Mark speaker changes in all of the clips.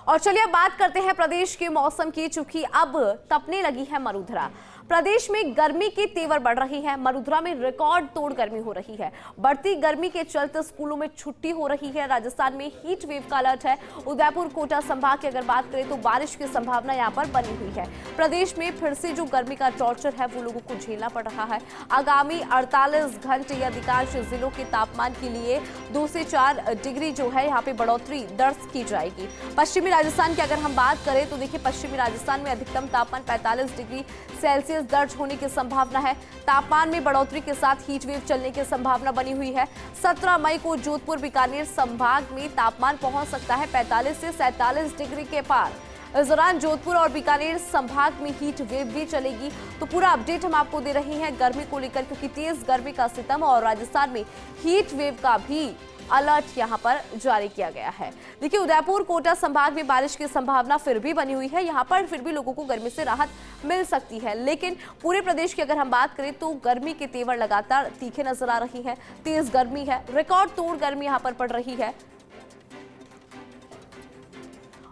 Speaker 1: और चलिए अब बात करते हैं प्रदेश के मौसम की। चूंकि अब तपने लगी है मरुधरा, प्रदेश में गर्मी के तेवर बढ़ रही है। मरुधरा में रिकॉर्ड तोड़ गर्मी हो रही है। बढ़ती गर्मी के चलते स्कूलों में छुट्टी हो रही है। राजस्थान में हीट वेव का अलर्ट है। उदयपुर कोटा संभाग की अगर बात करें तो बारिश की संभावना यहां पर बनी हुई है। प्रदेश में फिर से जो गर्मी का टॉर्चर है वो लोगों को झेलना पड़ रहा है। आगामी 48 घंटे अधिकांश जिलों के तापमान के लिए 2 से 4 डिग्री जो है यहाँ पे बढ़ोतरी दर्ज की जाएगी। पश्चिमी राजस्थान की अगर हम बात करें तो देखिए, पश्चिमी राजस्थान में अधिकतम तापमान 45 डिग्री सेल्सियस दर्ज होने की संभावना है। तापमान में बढ़ोतरी के साथ हीट वेव चलने की संभावना बनी हुई है। 17 मई को जोधपुर बीकानेर संभाग में तापमान पहुंच सकता है 45 से 47 डिग्री के पार। इस दौरान जोधपुर और बीकानेर संभाग में हीट वेव भी चलेगी। तो पूरा अपडेट हम आपको दे रहे हैं गर्मी को लेकर, क्योंकि तेज गर्मी का सितम और राजस्थान में हीट वेव का भी अलर्ट यहां पर जारी किया गया है। देखिए, उदयपुर कोटा संभाग में बारिश की संभावना फिर भी बनी हुई है। यहां पर फिर भी लोगों को गर्मी से राहत मिल सकती है, लेकिन पूरे प्रदेश की अगर हम बात करें तो गर्मी के तेवर लगातार तीखे नजर आ रही है। तेज गर्मी है, रिकॉर्ड तोड़ गर्मी यहां पर पड़ रही है।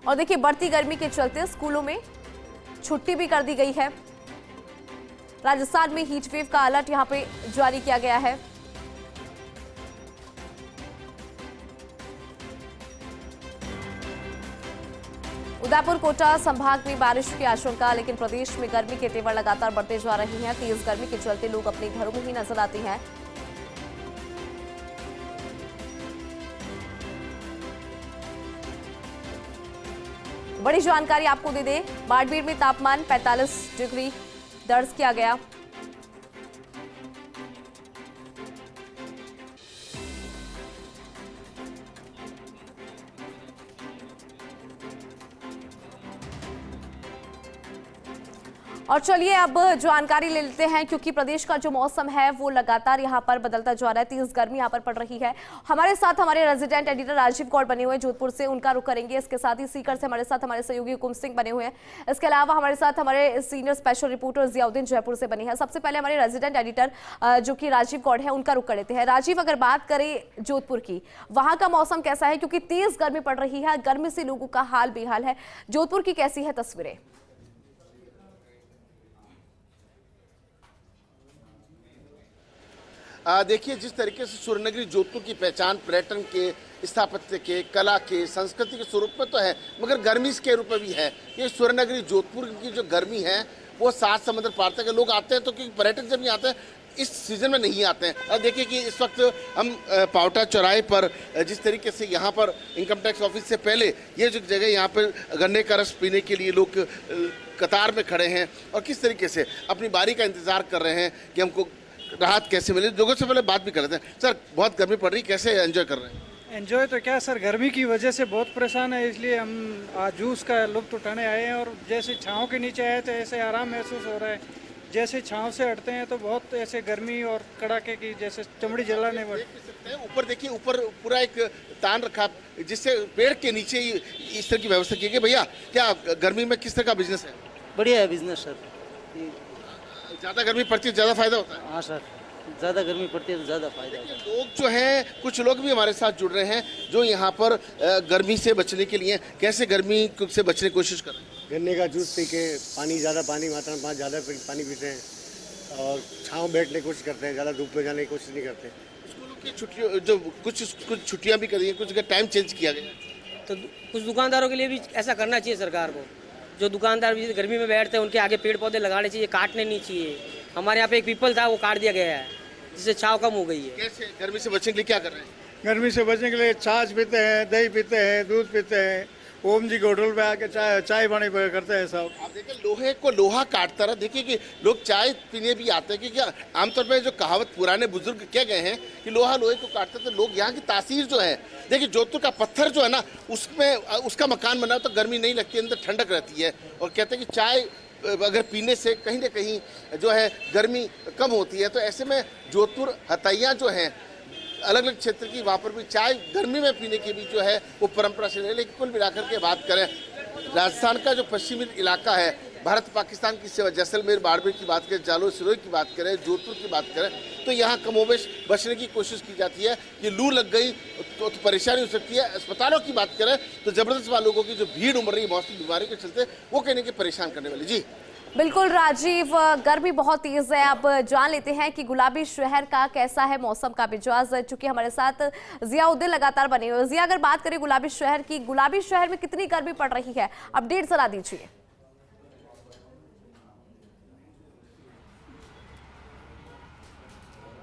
Speaker 1: और देखिए, बढ़ती गर्मी के चलते स्कूलों में छुट्टी भी कर दी गई है। राजस्थान में हीट वेव का अलर्ट यहां पे जारी किया गया है। उदयपुर कोटा संभाग में बारिश की आशंका, लेकिन प्रदेश में गर्मी के तेवर लगातार बढ़ते जा रही हैं। तेज गर्मी के चलते लोग अपने घरों में ही नजर आते हैं। बड़ी जानकारी आपको दे दें, बाड़मेर में तापमान 45 डिग्री दर्ज किया गया। और चलिए अब जानकारी ले लेते हैं, क्योंकि प्रदेश का जो मौसम है वो लगातार यहाँ पर बदलता जा रहा है। तेज गर्मी यहाँ पर पड़ रही है। हमारे साथ हमारे रेजिडेंट एडिटर राजीव गौड़ बने हुए हैं जोधपुर से, उनका रुख करेंगे। इसके साथ ही सीकर से हमारे साथ हमारे सहयोगी हुकुम सिंह बने हुए हैं। इसके अलावा हमारे साथ हमारे senior special reporter Ziauddin Jaipur से बने हैं। सबसे पहले हमारे रेजिडेंट एडिटर जो कि राजीव गौड़ है, उनका रुख कर लेते हैं। राजीव, अगर बात करें जोधपुर की, वहां का मौसम कैसा है? क्योंकि तेज गर्मी पड़ रही है, गर्मी से लोगों का हाल बेहाल है। जोधपुर की कैसी है तस्वीरें?
Speaker 2: देखिए, जिस तरीके से सूर्यनगरी जोधपुर की पहचान पर्यटन के, स्थापत्य के, कला के, संस्कृति के स्वरूप में तो है, मगर गर्मी के रूप में भी है। ये सूर्यनगरी जोधपुर की जो गर्मी है वो 7 समुद्र पार तक लोग आते हैं। तो क्योंकि पर्यटक जब नहीं आते हैं, इस सीजन में नहीं आते हैं। अब देखिए कि इस वक्त हम पावटा चौराहे पर, जिस तरीके से यहाँ पर इनकम टैक्स ऑफिस से पहले ये जो जगह यहाँ पर गन्ने का रस पीने के लिए लोग कतार में खड़े हैं और किस तरीके से अपनी बारी का इंतजार कर रहे हैं कि हमको राहत कैसे मिले। लोगों से पहले बात भी कर लेते हैं। सर, बहुत गर्मी पड़ रही, कैसे एंजॉय कर रहे हैं?
Speaker 3: एंजॉय तो क्या सर, गर्मी की वजह से बहुत परेशान है, इसलिए हम आज जूस का लुत्फ उठाने आए हैं। और जैसे छाँव के नीचे आए तो ऐसे आराम महसूस हो रहा है। जैसे छाँव से हटते हैं तो बहुत ऐसे गर्मी और कड़ाके की जैसे चमड़ी जलाने वाली।
Speaker 2: ऊपर देखिए, ऊपर पूरा एक तान रखा जिससे पेड़ के नीचे इस तरह की व्यवस्था की गई। भैया, क्या गर्मी में किस तरह का बिजनेस है?
Speaker 4: बढ़िया है बिजनेस सर।
Speaker 2: ज़्यादा गर्मी पड़ती है ज़्यादा फायदा होता है?
Speaker 4: हाँ सर, ज़्यादा गर्मी पड़ती है तो ज़्यादा फायदा होता है।
Speaker 2: लोग जो हैं, कुछ लोग भी हमारे साथ जुड़ रहे हैं जो यहाँ पर गर्मी से बचने के लिए कैसे गर्मी से बचने की कोशिश कर रहे हैं।
Speaker 5: गन्ने का जूस पी के, पानी मात्रा में ज़्यादा पानी पीते हैं और छाँव बैठने की कोशिश करते हैं, ज़्यादा धूप में जाने की कोशिश नहीं करते।
Speaker 2: स्कूलों की छुट्टियों जो कुछ छुट्टियाँ भी करी हैं, कुछ जगह टाइम चेंज किया गया।
Speaker 6: तो कुछ दुकानदारों के लिए भी ऐसा करना चाहिए सरकार को। जो दुकानदार भी गर्मी में बैठते हैं उनके आगे पेड़ पौधे लगाने चाहिए, काटने नहीं चाहिए। हमारे यहाँ पे एक पीपल था, वो काट दिया गया है, जिससे छाँव कम हो गई है।
Speaker 2: कैसे गर्मी से बचने के लिए क्या कर रहे हैं?
Speaker 3: गर्मी से बचने के लिए छाछ पीते हैं, दही पीते हैं, दूध पीते हैं। ओम जी के होटल पे आके चाय पानी करते हैं सब।
Speaker 2: आप देखिए, लोहे को लोहा काटता रहा। देखिए कि लोग चाय पीने भी आते हैं, क्योंकि आमतौर पर जो कहावत पुराने बुजुर्ग कह गए हैं कि लोहा लोहे को काटते, तो लोग यहाँ की तासीर जो है, देखिए जोधपुर का पत्थर जो है ना, उसमें उसका मकान बना तो गर्मी नहीं लगती, अंदर ठंडक रहती है। और कहते हैं कि चाय अगर पीने से कहीं ना कहीं जो है गर्मी कम होती है। तो ऐसे में जोधपुर हथैया जो हैं अलग अलग क्षेत्र की, वहाँ पर भी चाय गर्मी में पीने की भी जो है वो परंपरा से है। लेकिन कुल मिलाकर के बात करें, राजस्थान का जो पश्चिमी इलाका है, भारत पाकिस्तान की सेवा, जैसलमेर बाड़मेर की बात करें, जालोर सिरोही की बात करें, जोधपुर की बात करें, तो यहाँ कमोबेश बचने की कोशिश की जाती है कि लू लग गई तो परेशानी हो सकती है। अस्पतालों की बात करें तो जबरदस्त लोगों की जो भीड़ उमड़ रही है मौसमी बीमारी के चलते, वो कहने के परेशान करने वाली। जी
Speaker 1: बिल्कुल राजीव, गर्मी बहुत तेज है। अब जान लेते हैं कि गुलाबी शहर का कैसा है मौसम का मिजाज, चूंकि हमारे साथ जियाउद्दीन लगातार बने हुए। जिया, अगर बात करें गुलाबी शहर की, गुलाबी शहर में कितनी गर्मी पड़ रही है, अपडेट जरा दीजिए।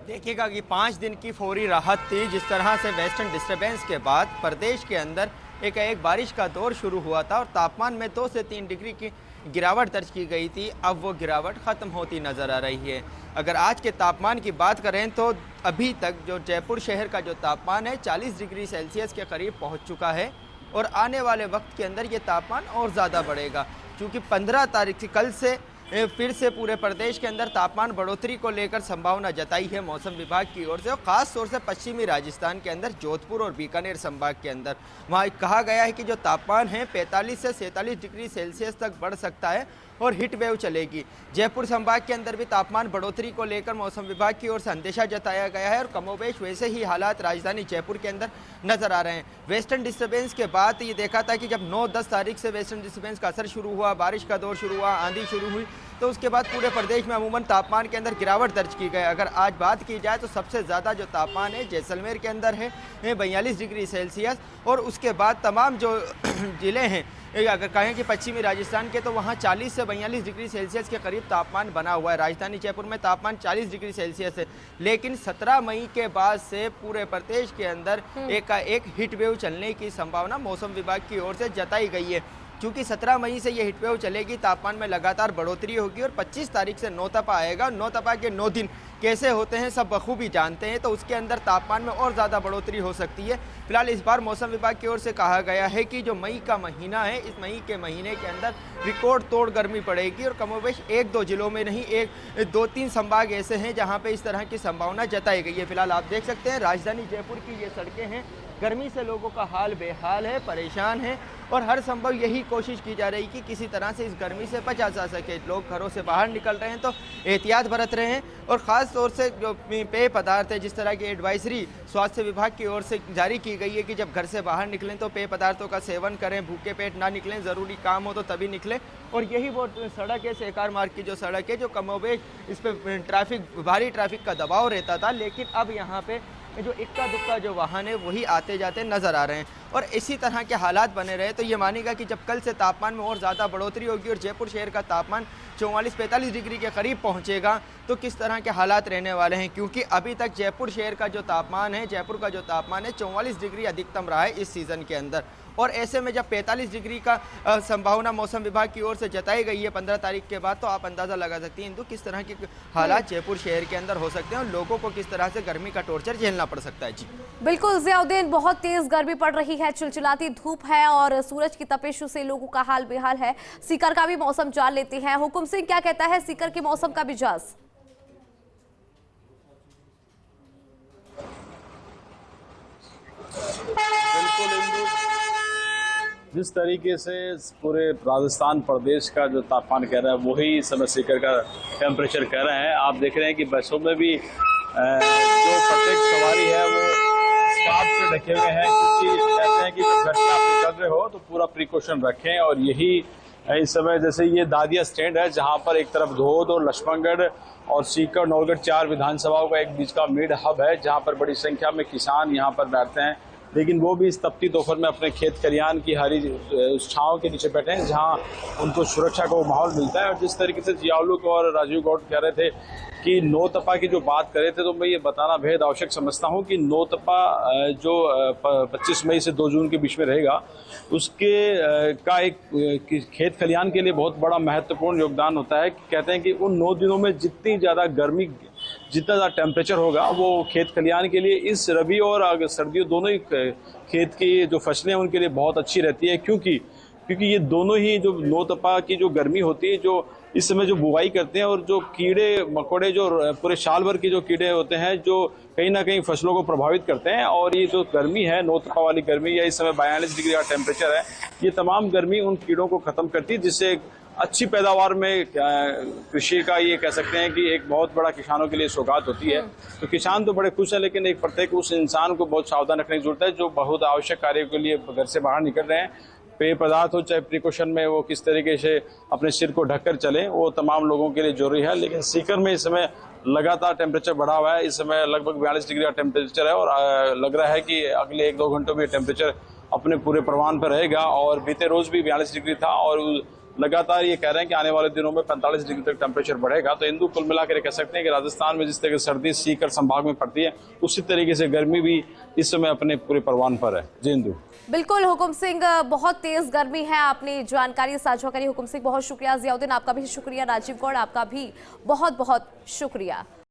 Speaker 7: देखिएगा कि 5 दिन की फौरी राहत थी। जिस तरह से वेस्टर्न डिस्टर्बेंस के बाद प्रदेश के अंदर एक बारिश का दौर शुरू हुआ था और तापमान में 2 से 3 डिग्री की गिरावट दर्ज की गई थी, अब वो गिरावट ख़त्म होती नज़र आ रही है। अगर आज के तापमान की बात करें तो अभी तक जो जयपुर शहर का जो तापमान है 40 डिग्री सेल्सियस के करीब पहुंच चुका है और आने वाले वक्त के अंदर ये तापमान और ज़्यादा बढ़ेगा, क्योंकि 15 तारीख से कल से फिर से पूरे प्रदेश के अंदर तापमान बढ़ोतरी को लेकर संभावना जताई है मौसम विभाग की ओर से, और ख़ास तौर से पश्चिमी राजस्थान के अंदर जोधपुर और बीकानेर संभाग के अंदर वहाँ कहा गया है कि जो तापमान है 45 से 47 डिग्री सेल्सियस तक बढ़ सकता है और हीट वेव चलेगी। जयपुर संभाग के अंदर भी तापमान बढ़ोतरी को लेकर मौसम विभाग की ओर से अंदेशा जताया गया है और कमोबेश वैसे ही हालात राजधानी जयपुर के अंदर नजर आ रहे हैं। वेस्टर्न डिस्टर्बेंस के बाद ये देखा था कि जब 9-10 तारीख से वेस्टर्न डिस्टर्बेंस का असर शुरू हुआ, बारिश का दौर शुरू हुआ, आंधी शुरू हुई, तो उसके बाद पूरे प्रदेश में अमूमन तापमान के अंदर गिरावट दर्ज की गई। अगर आज बात की जाए तो सबसे ज़्यादा जो तापमान है जैसलमेर के अंदर है 42 डिग्री सेल्सियस, और उसके बाद तमाम जो ज़िले हैं अगर कहें कि पश्चिमी राजस्थान के, तो वहाँ 40 से 42 डिग्री सेल्सियस के करीब तापमान बना हुआ है। राजधानी जयपुर में तापमान 40 डिग्री सेल्सियस है, लेकिन 17 मई के बाद से पूरे प्रदेश के अंदर एक हीट वेव चलने की संभावना मौसम विभाग की ओर से जताई गई है। क्योंकि 17 मई से ये हीट वेव चलेगी, तापमान में लगातार बढ़ोतरी होगी और 25 तारीख से नौतपा आएगा। नौतपा के 9 दिन कैसे होते हैं सब बखूबी जानते हैं, तो उसके अंदर तापमान में और ज़्यादा बढ़ोतरी हो सकती है। फिलहाल इस बार मौसम विभाग की ओर से कहा गया है कि जो मई का महीना है, इस मई के महीने के अंदर रिकॉर्ड तोड़ गर्मी पड़ेगी और कमोबेश 1-2 जिलों में नहीं, 1-2-3 संभाग ऐसे हैं जहाँ पे इस तरह की संभावना जताई गई है। फिलहाल आप देख सकते हैं राजधानी जयपुर की ये सड़कें हैं, गर्मी से लोगों का हाल बेहाल है, परेशान है और हर संभव यही कोशिश की जा रही कि किसी तरह से इस गर्मी से बचा जा सके। लोग घरों से बाहर निकल रहे हैं तो एहतियात बरत रहे हैं और ख़ास तौर से जो पेय पदार्थ है, जिस तरह की एडवाइजरी स्वास्थ्य विभाग की ओर से जारी की गई है कि जब घर से बाहर निकलें तो पेय पदार्थों का सेवन करें, भूखे पेट ना निकलें, ज़रूरी काम हो तो तभी निकलें। और यही वो सड़क है, सहकार मार्ग की जो सड़क है, जो कमोबेश इस पर भारी ट्रैफिक का दबाव रहता था, लेकिन अब यहाँ पे जो इक्का दुक्का जो वाहन है वही आते जाते नज़र आ रहे हैं। और इसी तरह के हालात बने रहे तो ये मानेगा कि जब कल से तापमान में और ज़्यादा बढ़ोतरी होगी और जयपुर शहर का तापमान 44-45 डिग्री के करीब पहुंचेगा, तो किस तरह के हालात रहने वाले हैं। क्योंकि अभी तक जयपुर शहर का जो तापमान है, जयपुर का जो तापमान है 44 डिग्री अधिकतम रहा है इस सीज़न के अंदर, और ऐसे में जब 45 डिग्री का संभावना मौसम विभाग की ओर से जताई गई है 15 तारीख के बाद, तो आप अंदाज़ा लगा सकती हैं इंदु किस तरह के हालात जयपुर शहर के अंदर हो सकते हैं और लोगों को किस तरह से गर्मी का टॉर्चर झेलना पड़ सकता है। जी
Speaker 1: बिल्कुल जियाउद्दीन, बहुत तेज गर्मी पड़ रही है, चिलचिलाती धूप है और सूरज की तपिश से लोगों का हाल बेहाल है। सीकर का भी मौसम जान लेते हैं। हुकुम सिंह, क्या कहता है सीकर के मौसम का मिजाज?
Speaker 8: जिस तरीके से पूरे राजस्थान प्रदेश का जो तापमान कह रहा है वही इस समय सीकर का टेम्परेचर कह रहे हैं। आप देख रहे हैं कि बसों में भी जो प्रत्येक सवारी है वो स्कार्फ से ढके हुए हैं, क्योंकि कहते हैं कि जब घर से आप निकल रहे हो तो पूरा प्रिकॉशन रखें। और यही इस समय जैसे ये दादिया स्टैंड है, जहाँ पर एक तरफ धोद और लक्ष्मणगढ़ और सीकर नौलगढ़ 4 विधानसभाओं का एक बीच का मिड हब है, जहाँ पर बड़ी संख्या में किसान यहाँ पर बैठते हैं, लेकिन वो भी इस तपती दोपहर में अपने खेत खलिहान की हरी उस छाँव के नीचे बैठे हैं, जहाँ उनको सुरक्षा का माहौल मिलता है। और जिस तरीके से जियाउल्लुक और राजीव गौड़ कह रहे थे कि नौतपा की जो बात कर रहे थे, तो मैं ये बताना बेहद आवश्यक समझता हूँ कि नौतपा जो 25 मई से 2 जून के बीच में रहेगा, उसके का एक खेत खलिहान के लिए बहुत बड़ा महत्वपूर्ण योगदान होता है। कहते हैं कि उन 9 दिनों में जितनी ज़्यादा गर्मी, जितना ज़्यादा टेम्परेचर होगा, वो खेत खलिहान के लिए इस रबी और सर्दियों दोनों ही खेत की जो फसलें हैं उनके लिए बहुत अच्छी रहती है, क्योंकि क्योंकि ये दोनों ही जो नौतपा की जो गर्मी होती है, जो इस समय जो बुवाई करते हैं, और जो कीड़े मकोड़े जो पूरे साल भर के जो कीड़े होते हैं जो कहीं ना कहीं फसलों को प्रभावित करते हैं, और ये जो गर्मी है नौतपा वाली गर्मी, या इस समय 42 डिग्री का टेम्परेचर है, ये तमाम गर्मी उन कीड़ों को खत्म करती है, जिससे अच्छी पैदावार में कृषि का ये कह सकते हैं कि एक बहुत बड़ा किसानों के लिए सौगात होती है। तो किसान तो बड़े खुश है, लेकिन एक प्रत्येक उस इंसान को बहुत सावधान रखने की जरूरत है जो बहुत आवश्यक कार्य के लिए घर से बाहर निकल रहे हैं। पेय पदार्थ हो चाहे प्रिकॉशन में वो किस तरीके से अपने सिर को ढककर चलें, वो तमाम लोगों के लिए जरूरी है। लेकिन सीकर में इस समय लगातार टेम्परेचर बढ़ा हुआ है। इस समय लगभग 42 डिग्री का टेम्परेचर है, और लग रहा है कि अगले 1-2 घंटों में टेम्परेचर अपने पूरे प्रमाण पर रहेगा। और बीते रोज भी 42 डिग्री था, और लगातार ये कह रहे हैं कि आने वाले दिनों में 45 डिग्री तक टेम्परेचर बढ़ेगा। तो इंदु कुल मिलाकर कह सकते हैं कि राजस्थान में जिस तरह की सर्दी सीकर संभाग में पड़ती है, उसी तरीके से गर्मी भी इस समय अपने पूरे परवान पर है। जी इंदु।
Speaker 1: बिल्कुल हुकुम सिंह, बहुत तेज गर्मी है, आपने जानकारी साझा करी। हुकुम सिंह बहुत शुक्रिया। जियाउद्दीन आपका भी शुक्रिया। राजीव गौड़ आपका भी बहुत बहुत शुक्रिया।